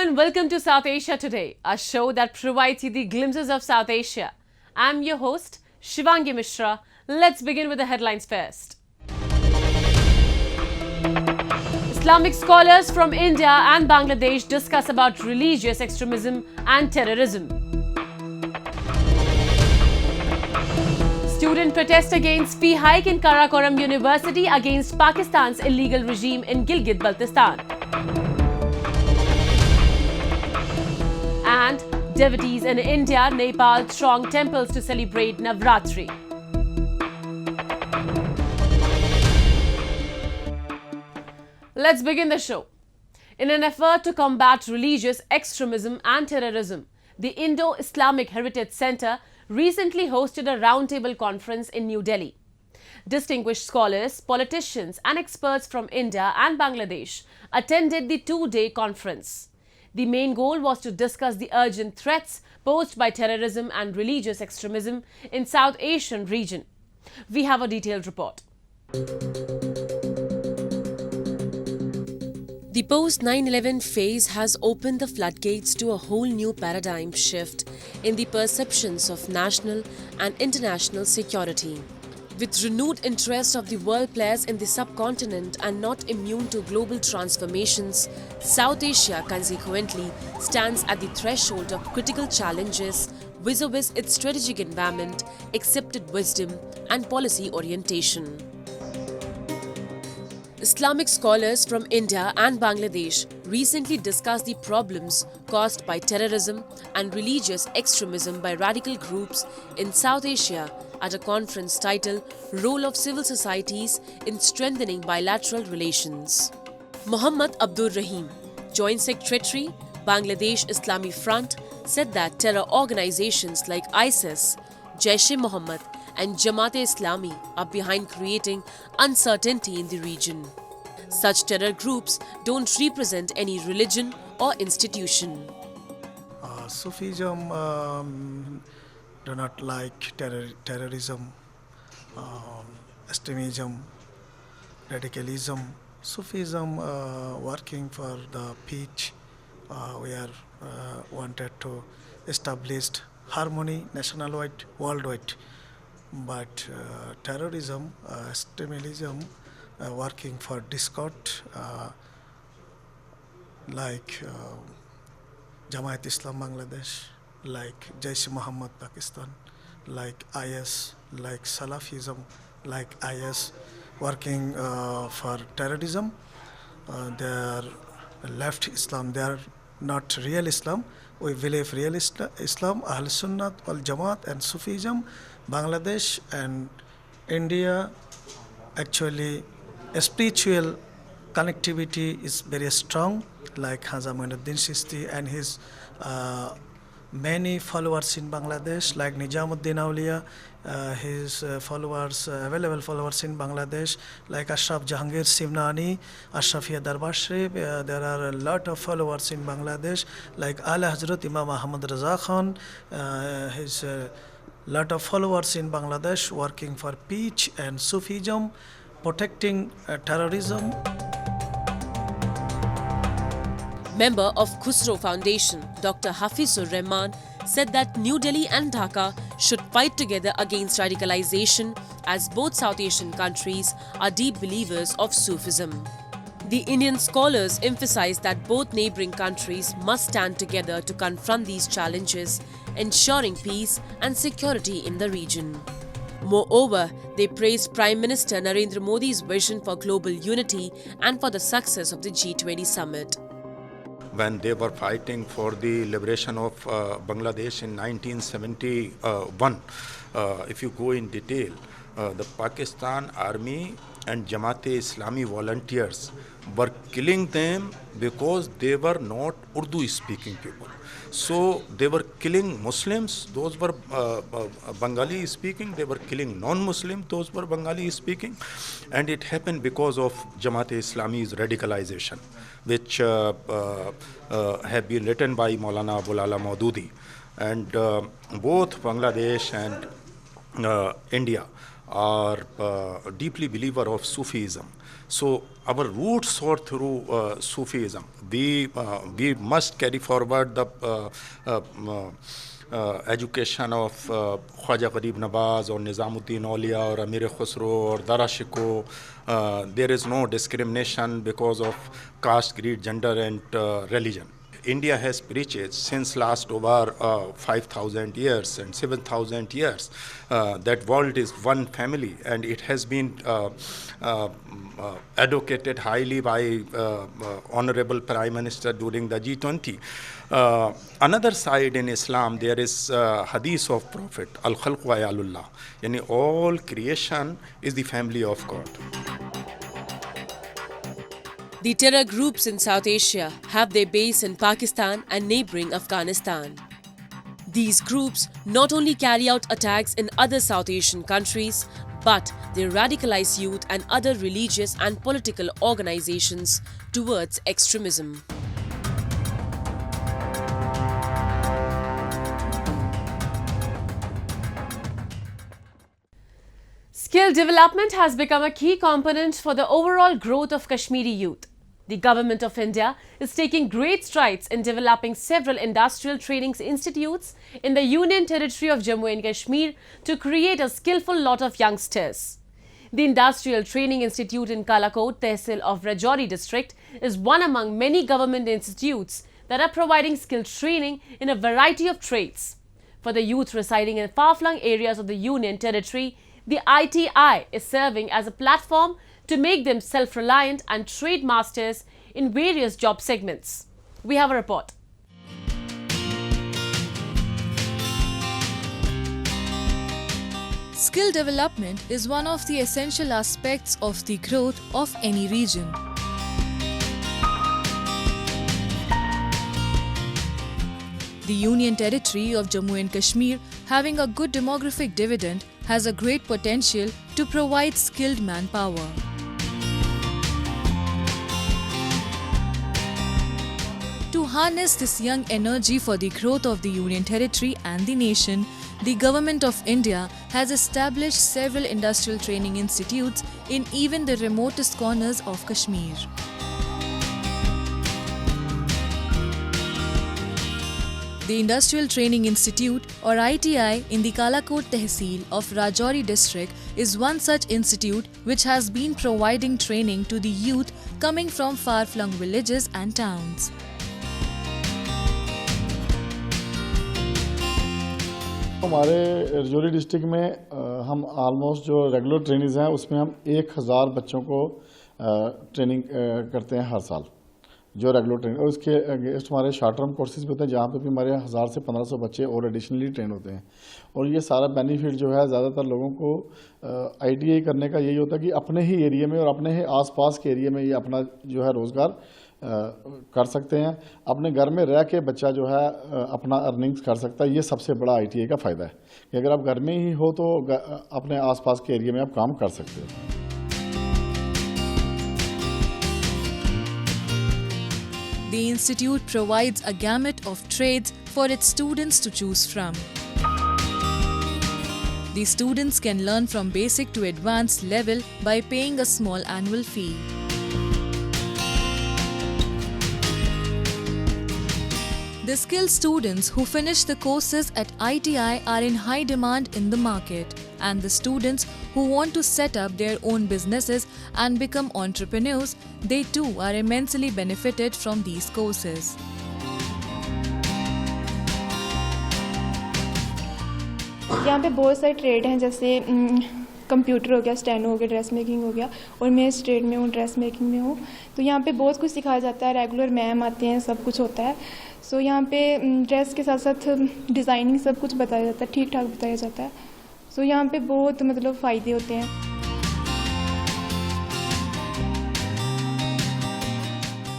and welcome to South Asia Today, a show that provides you the glimpses of South Asia. I'm your host, Shivangi Mishra. Let's begin with the headlines first. Islamic scholars from India and Bangladesh discuss about religious extremism and terrorism. Student protest against fee hike in Karakoram University against Pakistan's illegal regime in Gilgit-Baltistan. And devotees in India, Nepal throng temples to celebrate Navratri. Let's begin the show. In an effort to combat religious extremism and terrorism, the Indo-Islamic Heritage Center recently hosted a roundtable conference in New Delhi. Distinguished scholars, politicians and experts from India and Bangladesh attended the two-day conference. The main goal was to discuss the urgent threats posed by terrorism and religious extremism in South Asian region. We have a detailed report. The post-9/11 phase has opened the floodgates to a whole new paradigm shift in the perceptions of national and international security. With renewed interest of the world players in the subcontinent and not immune to global transformations, South Asia consequently stands at the threshold of critical challenges vis-a-vis its strategic environment, accepted wisdom and policy orientation. Islamic scholars from India and Bangladesh recently discussed the problems caused by terrorism and religious extremism by radical groups in South Asia at a conference titled Role of Civil Societies in Strengthening Bilateral Relations. Muhammad Abdur Rahim, Joint Secretary, Bangladesh Islami Front, said that terror organizations like ISIS, Jaish-e-Mohammed and Jamaat-e-Islami are behind creating uncertainty in the region. Such terror groups don't represent any religion or institution. Sufism do not like terrorism, extremism, radicalism. Sufism working for the peace. We are wanted to establish harmony nationwide, worldwide. But terrorism, extremism, working for discord, like Jamaat Islam Bangladesh, like Jaish-e-Mohammed Pakistan, like IS, like Salafism, like IS, working for terrorism. They are left Islam, they are not real Islam. We believe real Islam, Ahl Sunnat, Wal Jamaat and Sufism, Bangladesh and India, actually spiritual connectivity is very strong, like Khaja Muinuddin Chishti and his many followers in Bangladesh, like Nijamuddin Auliya, his followers, available followers in Bangladesh, like Ashraf Jahangir Simnani, Ashrafia Darbar Sharif. There are a lot of followers in Bangladesh, like Ala Hazrat Imam Ahmad Raza Khan, his lot of followers in Bangladesh working for peace and Sufism, protecting terrorism. Member of Khusro Foundation, Dr. Hafizur Rahman, said that New Delhi and Dhaka should fight together against radicalization as both South Asian countries are deep believers of Sufism. The Indian scholars emphasized that both neighboring countries must stand together to confront these challenges, ensuring peace and security in the region. Moreover, they praised Prime Minister Narendra Modi's vision for global unity and for the success of the G20 summit. When they were fighting for the liberation of Bangladesh in 1971, if you go in detail, the Pakistan army and Jamaat-e-Islami volunteers were killing them because they were not Urdu-speaking people. So they were killing Muslims, those were Bengali speaking, they were killing non-Muslims, those were Bengali speaking. And it happened because of Jamaat-e-Islami's radicalization, which have been written by Maulana Abul Ala Maududi. And both Bangladesh and India are deeply believer of Sufism. So our roots are through Sufism. We must carry forward the education of Khwaja Gharib Nawaz or Nizamuddin Aulia or Amir Khusro or Dara Shikoh. There is no discrimination because of caste, creed, gender and religion. India has preached since last over 5,000 years and 7,000 years that world is one family, and it has been advocated highly by Honorable Prime Minister during the G20. Another side in Islam, there is hadith of Prophet, Al-Khalq wa Yalullah, yani all creation is the family of God. The terror groups in South Asia have their base in Pakistan and neighbouring Afghanistan. These groups not only carry out attacks in other South Asian countries, but they radicalize youth and other religious and political organizations towards extremism. Skill development has become a key component for the overall growth of Kashmiri youth. The Government of India is taking great strides in developing several industrial training institutes in the Union Territory of Jammu and Kashmir to create a skillful lot of youngsters. The Industrial Training Institute in Kalakot, Tehsil of Rajouri district is one among many government institutes that are providing skill training in a variety of trades. For the youth residing in far-flung areas of the Union Territory, the ITI is serving as a platform to make them self-reliant and trade masters in various job segments. We have a report. Skill development is one of the essential aspects of the growth of any region. The Union Territory of Jammu and Kashmir, having a good demographic dividend, has a great potential to provide skilled manpower. To harness this young energy for the growth of the Union Territory and the nation, the Government of India has established several industrial training institutes in even the remotest corners of Kashmir. The Industrial Training Institute or ITI in the Kalakot Tehsil of Rajouri district is one such institute which has been providing training to the youth coming from far-flung villages and towns. हमारे Rajouri district में हम almost जो regular trainings हैं उसमें हम 1000 बच्चों को training करते हैं हर साल, जो रेगुलर ट्रेनिंग। और उसके अगेंस्ट हमारे शॉर्ट टर्म कोर्सेज भी होते हैं जहाँ पे भी हमारे 1000 से 1500 बच्चे और एडिशनली ट्रेन होते हैं। और ये सारा बेनिफिट जो है ज़्यादातर लोगों को ITI करने का यही होता है कि अपने ही एरिया में और अपने ही आसपास के एरिया में ये अपना जो है रोज़गार कर सकते हैं। अपने घर में रह के बच्चा जो है अपना अर्निंग्स कर सकता है। ये सबसे बड़ा ITI का फ़ायदा है कि अगर आप घर में ही हो तो अपने आसपास के एरिया में आप काम कर सकते हो। The institute provides a gamut of trades for its students to choose from. The students can learn from basic to advanced level by paying a small annual fee. The skilled students who finish the courses at ITI are in high demand in the market, and the students who want to set up their own businesses and become entrepreneurs, they too are immensely benefited from these courses. यहाँ पे बहुत सारे trade हैं, जैसे computer हो गया, steno हो गया, ड्रेस मेकिंग हो गया, और मैं इस ट्रेड में हूँ, ड्रेस मेकिंग में हूँ। तो यहाँ पे बहुत कुछ सिखाया जाता है, रेगुलर मैम आते हैं, सब कुछ होता है। सो यहाँ पे ड्रेस के साथ साथ डिज़ाइनिंग सब कुछ बताया जाता है, ठीक ठाक बताया जाता है। सो यहाँ पे बहुत मतलब फ़ायदे होते हैं।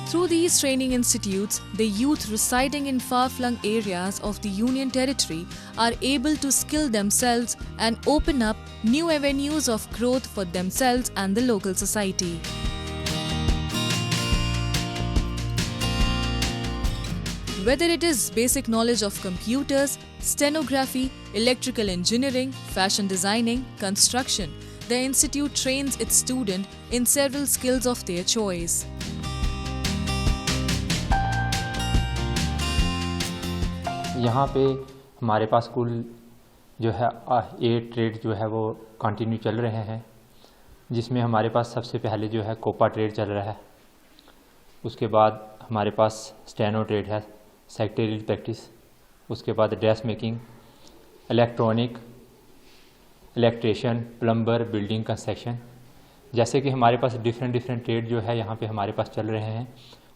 Through these training institutes, the youth residing in far-flung areas of the Union Territory are able to skill themselves and open up new avenues of growth for themselves and the local society. Whether it is basic knowledge of computers, stenography, electrical engineering, fashion designing, construction, the institute trains its students in several skills of their choice. यहाँ पे हमारे पास कुल जो है 8 trade जो है वो continue चल रहे हैं, जिसमें हमारे पास सबसे पहले जो है कोपा ट्रेड चल रहा है, उसके बाद हमारे पास स्टेनो ट्रेड है, सेक्रेटरियल प्रैक्टिस, उसके बाद dress making, electronic, electrician, plumber, building construction. जैसे कि हमारे पास डिफरेंट ट्रेड जो है यहाँ पे हमारे पास चल रहे हैं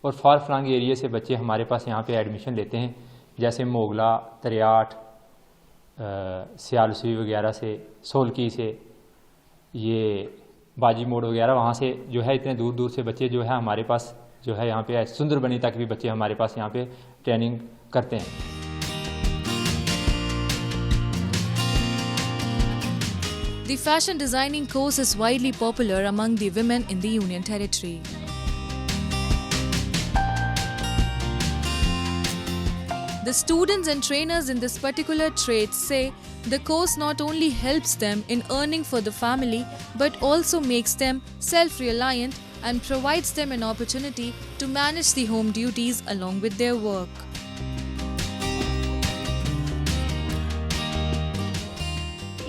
और फार फ्लंग एरिया से बच्चे हमारे पास यहाँ पे एडमिशन लेते हैं, जैसे मोगला, तरियाट, सियालसी वगैरह से, सोलकी से, ये बाजी मोड़ वगैरह, वहाँ से जो है इतने दूर दूर से बच्चे जो है हमारे पास जो है यहाँ पे सुंदरबनी तक भी बच्चे हमारे पास यहाँ पे ट्रेनिंग करते हैं। The fashion designing course is widely popular among the women in the Union Territory. The students and trainers in this particular trade say the course not only helps them in earning for the family but also makes them self-reliant and provides them an opportunity to manage the home duties along with their work.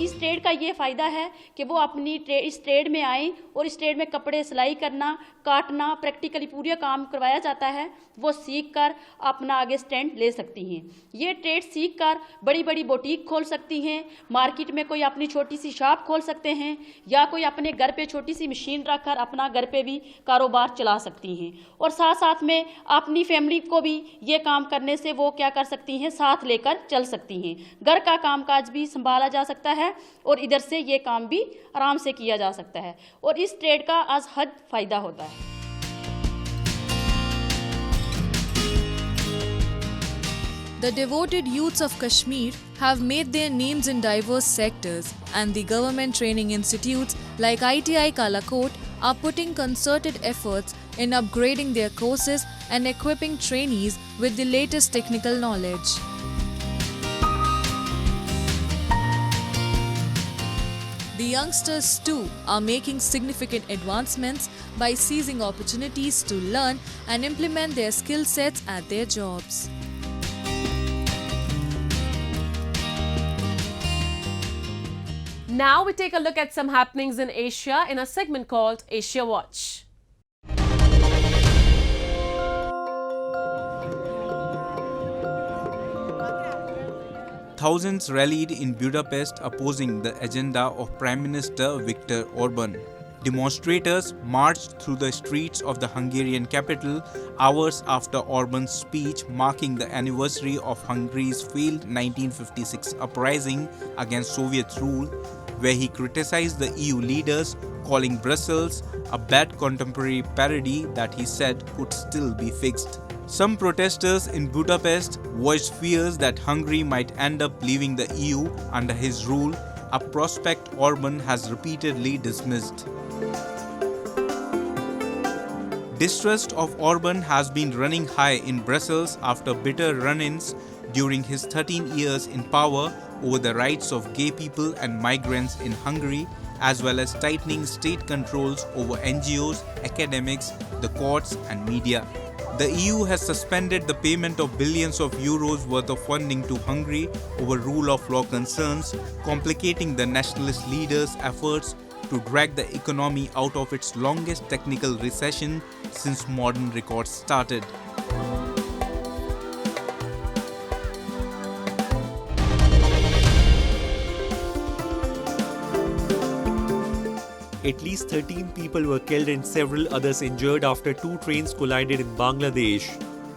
इस trade का ये फ़ायदा है कि वो अपनी इस trade में आए और इस ट्रेड में कपड़े सिलाई करना, काटना, प्रैक्टिकली पूरा काम करवाया जाता है, वो सीख कर अपना आगे स्टैंड ले सकती हैं। ये ट्रेड सीख कर बड़ी बड़ी बुटीक खोल सकती हैं, मार्केट में कोई अपनी छोटी सी शॉप खोल सकते हैं या कोई अपने घर पे छोटी सी मशीन रखकर अपना घर पे भी कारोबार चला सकती हैं और साथ साथ में अपनी फैमिली को भी ये काम करने से वो क्या कर सकती हैं, साथ लेकर चल सकती हैं। घर का कामकाज भी संभाला जा सकता है और इधर से ये काम भी आराम से किया जा सकता है और इस ट्रेड का आज हद फायदा होता है। The devoted youths of Kashmir have made their names in diverse sectors, and the government training institutes like ITI Kalakot are putting concerted efforts in upgrading their courses and equipping trainees with the latest technical knowledge. The youngsters too are making significant advancements by seizing opportunities to learn and implement their skill sets at their jobs. Now we take a look at some happenings in Asia in a segment called Asia Watch. Thousands rallied in Budapest opposing the agenda of Prime Minister Viktor Orban. Demonstrators marched through the streets of the Hungarian capital hours after Orban's speech marking the anniversary of Hungary's failed 1956 uprising against Soviet rule, where he criticized the EU leaders, calling Brussels a bad contemporary parody that he said could still be fixed. Some protesters in Budapest voiced fears that Hungary might end up leaving the EU under his rule, a prospect Orban has repeatedly dismissed. Distrust of Orban has been running high in Brussels after bitter run-ins during his 13 years in power over the rights of gay people and migrants in Hungary, as well as tightening state controls over NGOs, academics, the courts and media. The EU has suspended the payment of billions of euros worth of funding to Hungary over rule of law concerns, complicating the nationalist leaders' efforts to drag the economy out of its longest technical recession since modern records started. At least 13 people were killed and several others injured after two trains collided in Bangladesh.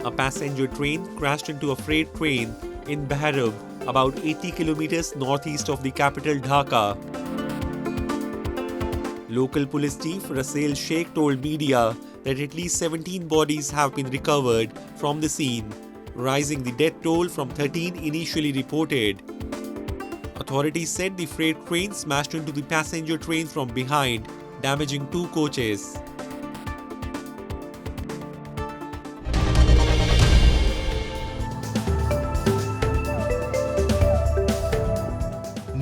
A passenger train crashed into a freight train in Behrab, about 80 kilometers northeast of the capital Dhaka. Local police chief Rasail Sheikh told media that at least 17 bodies have been recovered from the scene, rising the death toll from 13 initially reported. Authorities said the freight train smashed into the passenger train from behind, damaging two coaches.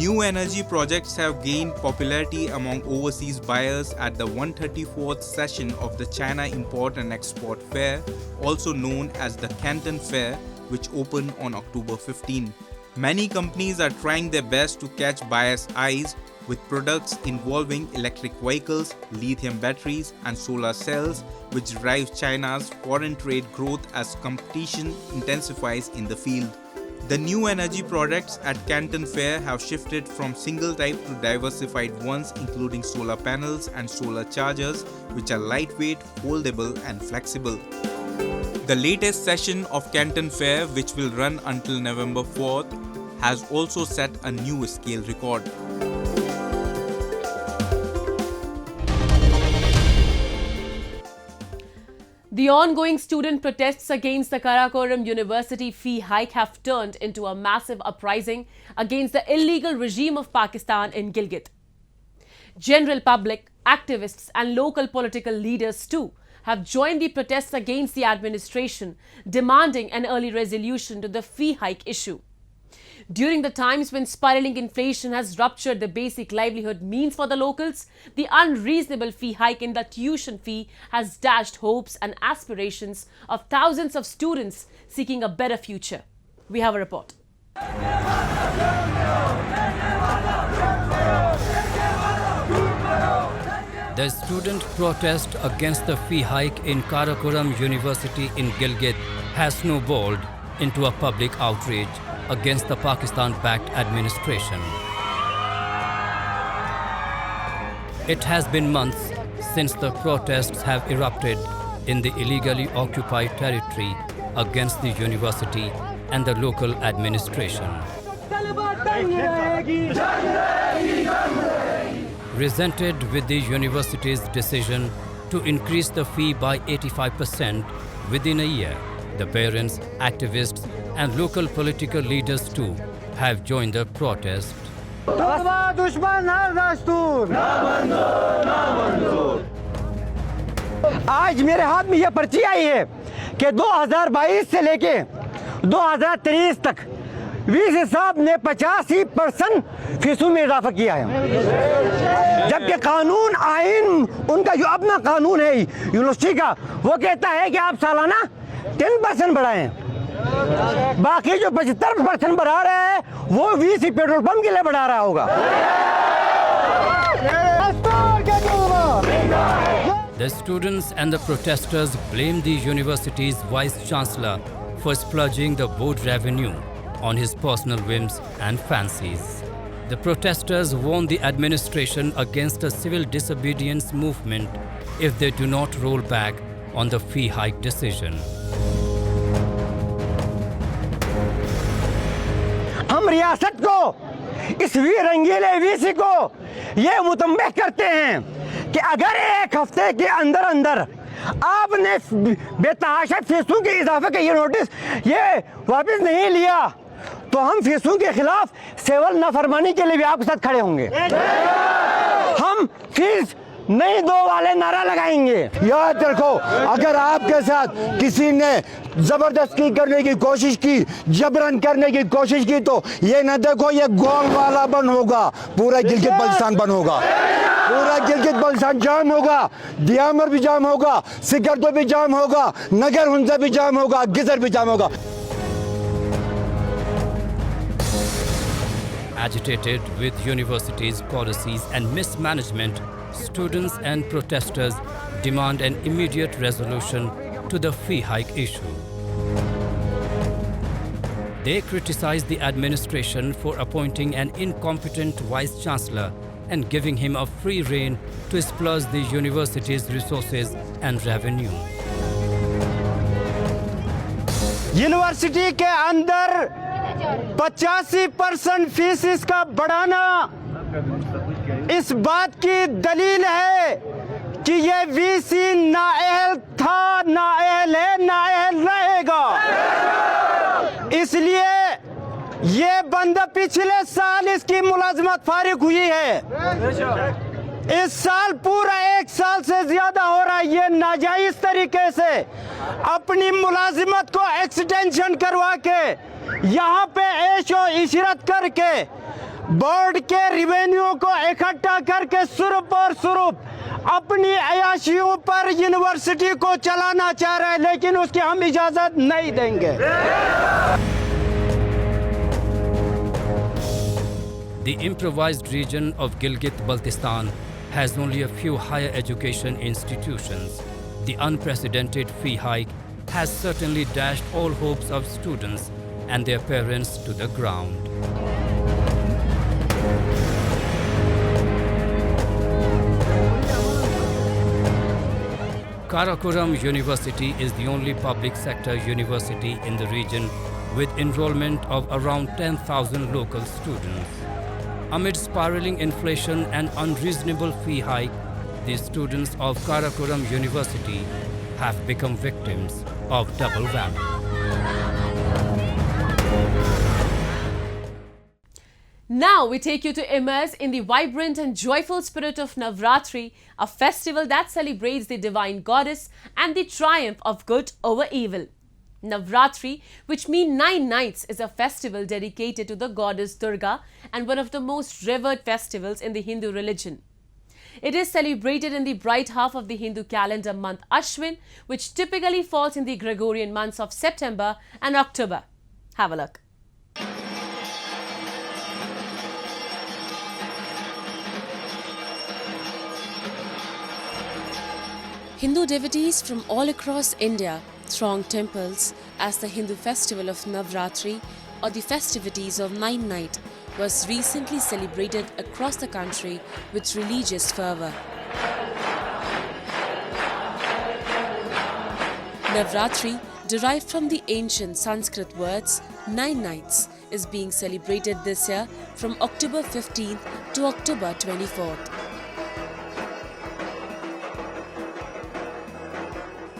New energy projects have gained popularity among overseas buyers at the 134th session of the China Import and Export Fair, also known as the Canton Fair, which opened on October 15. Many companies are trying their best to catch buyers' eyes with products involving electric vehicles, lithium batteries, and solar cells, which drives China's foreign trade growth as competition intensifies in the field. The new energy products at Canton Fair have shifted from single type to diversified ones, including solar panels and solar chargers, which are lightweight, foldable, and flexible. The latest session of Canton Fair, which will run until November 4th, has also set a new scale record. The ongoing student protests against the Karakoram University fee hike have turned into a massive uprising against the illegal regime of Pakistan in Gilgit. General public, activists and local political leaders too have joined the protests against the administration, demanding an early resolution to the fee hike issue. During the times when spiraling inflation has ruptured the basic livelihood means for the locals, the unreasonable fee hike in the tuition fee has dashed hopes and aspirations of thousands of students seeking a better future. We have a report. The student protest against the fee hike in Karakoram University in Gilgit has snowballed into a public outrage against the Pakistan-backed administration. It has been months since the protests have erupted in the illegally occupied territory against the university and the local administration. Resented with the university's decision to increase the fee by 85% within a year, the parents, activists and local political leaders too have joined the protest. आज मेरे हाथ में यह पर्ची आई है कि 2022 से लेके 2023 तक वीसी साहब ने 85% फीसों में इजाफा किया है, जबकि कानून आइन उनका जो अपना कानून है यूनिवर्सिटी का वो कहता है कि आप सालाना 10% बढ़ाएं, बाकी जो 75% बढ़ा रहा है वो वीसी पेट्रोल पंप के लिए बढ़ा रहा होगा। The students and the protesters blame the university's vice-chancellor for splurging the board revenue on his personal whims and fancies. The protesters warn the administration against a civil disobedience movement if they do not roll back on the fee hike decision. हम रियासत को, इस रंगीले VC को ये मुतम्बिह करते हैं कि अगर एक हफ्ते के अंदर अंदर आपने बेतहाशा फीसों के इजाफे का ये नोटिस ये वापस नहीं लिया तो हम फीसों के खिलाफ सिविल नाफरमानी के लिए भी आपके साथ खड़े होंगे। हम फीस नहीं दो वाले नारा लगाएंगे। याद रखो, अगर आपके साथ किसी ने जबरदस्ती करने की कोशिश की, जबरन करने की कोशिश की तो ये न देखो ये गोल वाला बंद होगा, पूरा गिलगित बल्तिस्तान बंद होगा, पूरा गिलगित बल्तिस्तान जाम होगा, दियामर भी जाम होगा, सिकरदो भी जाम होगा, नगर हुंजा भी जाम होगा, गिजर भी जाम होगा। Agitated with university's policies and mismanagement, students and protesters demand an immediate resolution to the fee hike issue. They criticize the administration for appointing an incompetent vice-chancellor and giving him a free rein to splurge the university's resources and revenue. University के अंदर 85% fees इसका बढ़ाना इस बात की दलील है कि ये वीसी नाअहल था, नाअहल है, नाअहल रहेगा। इसलिए ये बंदा पिछले साल इसकी मुलाजमत फारिग हुई है, इस साल पूरा 1 साल से ज्यादा हो रहा है। ये नाजायज तरीके से अपनी मुलाजिमत को एक्सटेंशन करवा के यहाँ पे ऐशो इशरत करके बोर्ड के रिवेन्यू को इकट्ठा करके सुरुप और सुरुप अपनी अयाशियों पर यूनिवर्सिटी को चलाना चाह रहे हैं, लेकिन उसकी हम इजाजत नहीं देंगे। The improvised region of Gilgit-Baltistan has only a few higher education institutions. The unprecedented fee hike has certainly dashed all hopes of students and their parents to the ground. Karakoram University is the only public sector university in the region with enrollment of around 10,000 local students. Amid spiraling inflation and unreasonable fee hike, the students of Karakoram University have become victims of double whammy. Now we take you to immerse in the vibrant and joyful spirit of Navratri, a festival that celebrates the divine goddess and the triumph of good over evil. Navratri, which means 9 nights, is a festival dedicated to the goddess Durga and one of the most revered festivals in the Hindu religion. It is celebrated in the bright half of the Hindu calendar month Ashwin, which typically falls in the Gregorian months of September and October. Have a look. Hindu devotees from all across India throng temples as the Hindu festival of Navratri, or the festivities of 9 nights, was recently celebrated across the country with religious fervour. Navratri, derived from the ancient Sanskrit words 9 nights, is being celebrated this year from October 15th to October 24th.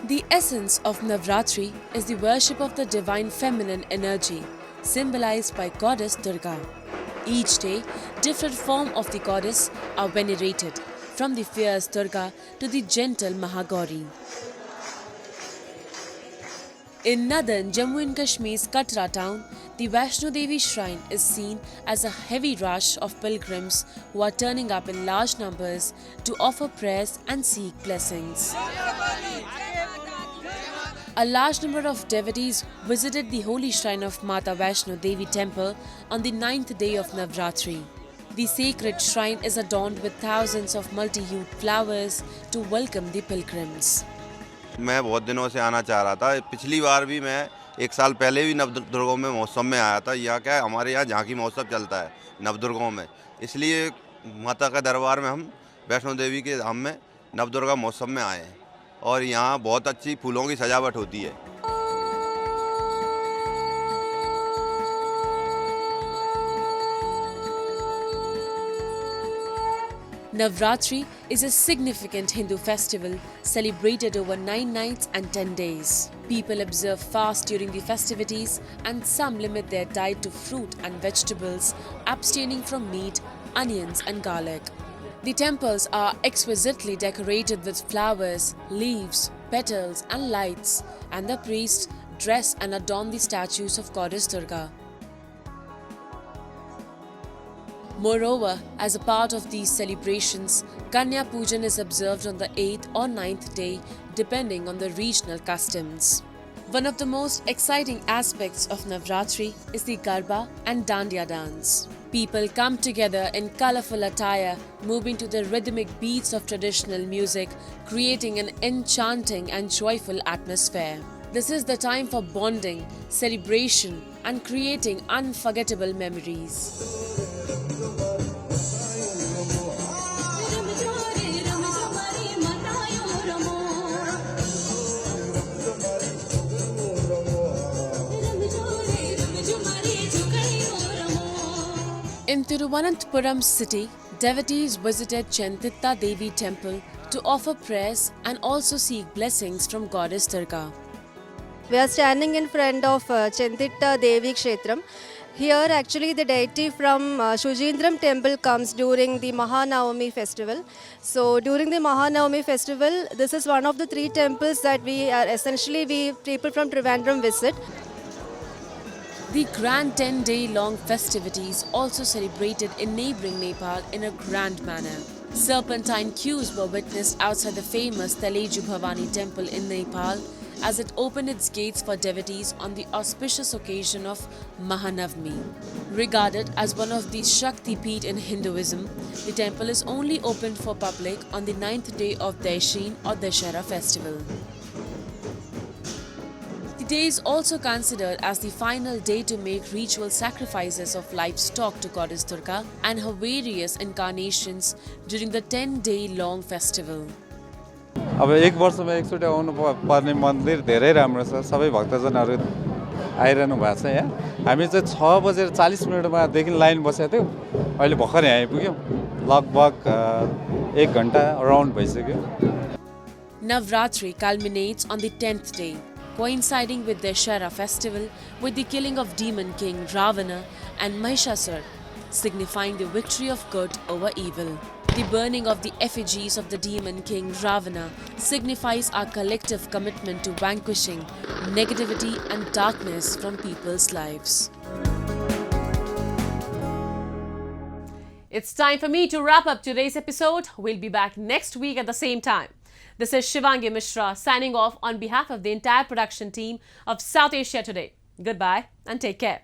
The essence of Navratri is the worship of the divine feminine energy, symbolized by goddess Durga. Each day, different forms of the goddess are venerated, from the fierce Durga to the gentle Mahagauri. In northern Jammu and Kashmir's Katra town, the Vaishno Devi shrine is seen as a heavy rush of pilgrims who are turning up in large numbers to offer prayers and seek blessings. A large number of devotees visited the holy shrine of Mata Vaishno Devi temple on the 9th day of Navratri. The sacred shrine is adorned with thousands of multi-hued flowers to welcome the pilgrims. मैं बहुत दिनों से आना चाह रहा था। पिछली बार भी मैं 1 साल पहले भी नवदुर्गों में महोत्सव में आया था। यहाँ क्या है, हमारे यहाँ झांकी महोत्सव चलता है नवदुर्गों में, इसलिए माता का दरबार में हम वैष्णो देवी के धाम में नवदुर्गा महोत्सव में आए हैं और यहाँ बहुत अच्छी फूलों की सजावट होती है। Navratri is a significant Hindu festival celebrated over 9 nights and 10 days. People observe fast during the festivities and some limit their diet to fruit and vegetables, abstaining from meat, onions and garlic. The temples are exquisitely decorated with flowers, leaves, petals and lights, and the priests dress and adorn the statues of goddess Durga. Moreover, as a part of these celebrations, Kanya Pujan is observed on the 8th or 9th day, depending on the regional customs. One of the most exciting aspects of Navratri is the Garba and Dandiya dance. People come together in colourful attire, moving to the rhythmic beats of traditional music, creating an enchanting and joyful atmosphere. This is the time for bonding, celebration, and creating unforgettable memories. In Thiruvananthapuram city, devotees visited Chentitta Devi temple to offer prayers and also seek blessings from goddess Durga. We are standing in front of Chentitta Devi Kshetram. Here actually the deity from Shujindram temple comes during the Mahanavami festival. So during the Mahanavami festival, this is one of the 3 temples that we people from Trivandrum visit. The grand 10-day-long festivities also celebrated in neighbouring Nepal in a grand manner. Serpentine queues were witnessed outside the famous Teleju Bhavani temple in Nepal as it opened its gates for devotees on the auspicious occasion of Mahanavami. Regarded as one of the Shakti Peeth in Hinduism, the temple is only opened for public on the 9th day of Daishin or Dashera festival. The day is also considered as the final day to make ritual sacrifices of livestock to goddess Durga and her various incarnations during the 10-day-long festival. अब एक वर्षमा एकचोटि आउनु पर्ने मन्दिर धेरै राम्रो छ सबै भक्तजनहरू आइरहनु भएको छ यहाँ हामी चाहिँ 6:40 देखि लाइन बसेको थियौ अहिले भर्खरै आइपुग्यौ लगभग 1 घण्टा अराउन्ड भइसक्यो Navratri culminates on the 10th day, coinciding with the Dashera festival with the killing of demon king Ravana and Mahishasur, signifying the victory of good over evil. The burning of the effigies of the demon king Ravana signifies our collective commitment to vanquishing negativity and darkness from people's lives. It's time for me to wrap up today's episode. We'll be back next week at the same time. This is Shivangi Mishra signing off on behalf of the entire production team of South Asia Today. Goodbye and take care.